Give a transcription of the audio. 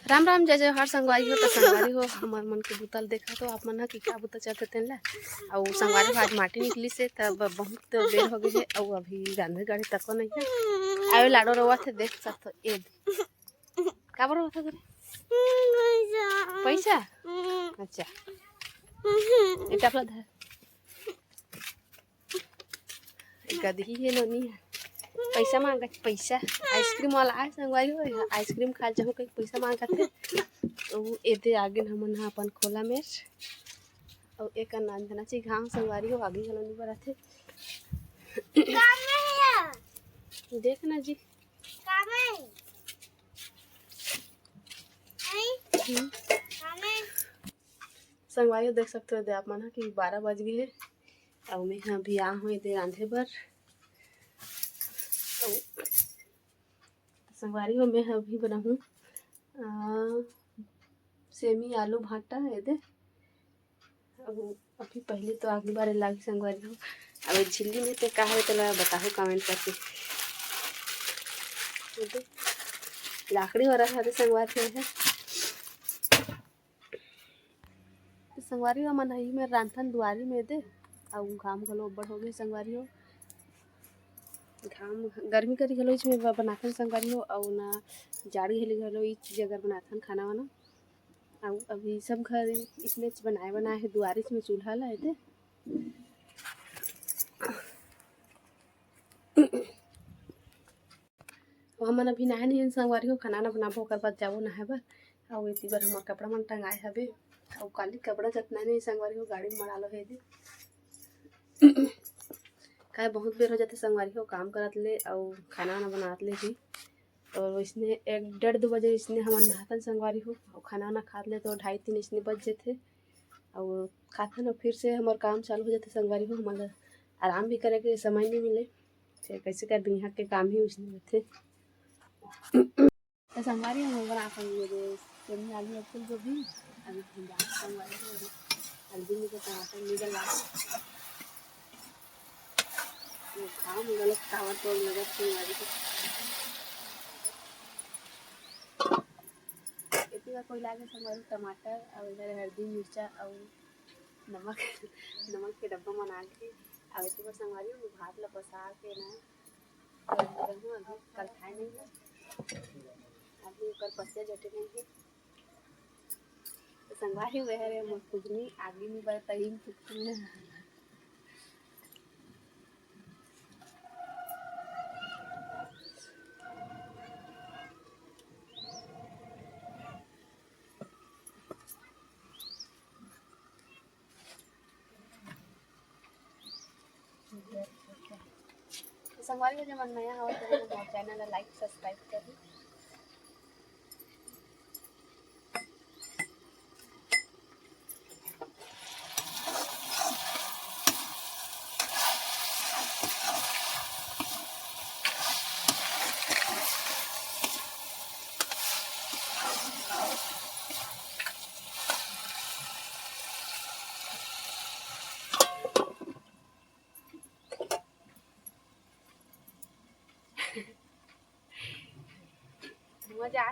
राम राम जय जय हर संगवारी हो तो संगवारी हो हमार मन के बुतल देखा तो आप मन कि क्या बुतल चलते तेन ला और संगवारी आज माटी निकली से तब बहुत बेर हो गए है और अभी गांधी गाड़ी तक नहीं है आवे लाडो रवा थे देख सकते ए का बरो था करे पैसा अच्छा इटा अपना धर गधी है नोनी पैसा मांगा पैसा आइसक्रीम वाला आए संगवारी हो आइसक्रीम खा जाऊँ कहीं पैसा मांगा थे तो एदे आगे हमन हा अपन खोला में और एक नांदना ची घाम संगवारी हो आगे गलोनी बरा थे देखना जी संगवारी देख सकते हो आप मन कि 12 बज गए है और मैं अभी आ हूँ इधर रांधे पर संगवारी हो मैं अभी बनाऊँ सेमी आलू भाटा है दे अब अभी पहले तो अगली बार लागी संगवारी हो अब झिल्ली में तो कहा है तो बताओ कमेंट करके लाकड़ी हो रहा है संगवारी है संगवारी हो मन ही में रांधन दुआरी में दे और घाम घलो बड़ हो गई संगवारी हो घाम गर्मी करी घलो इसमें बनाथन संगवारी हो और ना जाड़ी हेली घलो इस जगह बनाथन खाना वाना और अभी सब घर इसमें बनाए है दुआरी में चूल्हा ला है दे हमन अभी नहाए नहीं संगवारी हो खाना बनाबो ओकर बाद जाबो नहाए बर और इति बार हमर कपड़ा मन टंगाए हबे और काली कपड़ा जतना नहीं संगवारी हो गाड़ी में मड़ा लो है दे काय बहुत बेर हो जाते संगवारी हो काम करत ले और खाना वाना बनात ले भी और इसने 1-1:30 बजे इसने हमन नहातन संगवारी हो और खाना वाना खा ले तो 2:30-3 इसने बज जाते और खातन और फिर से हमार काम चालू हो जाते संगवारी हो हमारा आराम भी करे के समय नहीं मिले फिर कैसे कर बिहार के काम ही उसने होते तो संगवारी हम बना कर दे सेमी आलू फूल गोभी अभी भुंजा संगवारी हो हल्दी में टमाटर निकल ला वो खाओ गलत खावा तो लगा संगवारी को इतना कोई लागे संगवारी टमाटर और इधर हल्दी मिर्चा और नमक नमक के डब्बा बना के और इतनी संगवारी हो भात ला बसा के ना अभी कल खाए नहीं है अभी ऊपर पसिया जटे नहीं है तो संगवारी वह रे मोर खुजनी आगे में बड़ा तहीम फुकती है संगवारी हो जब नया हो तो हमारे चैनल लाइक सब्सक्राइब करें मजा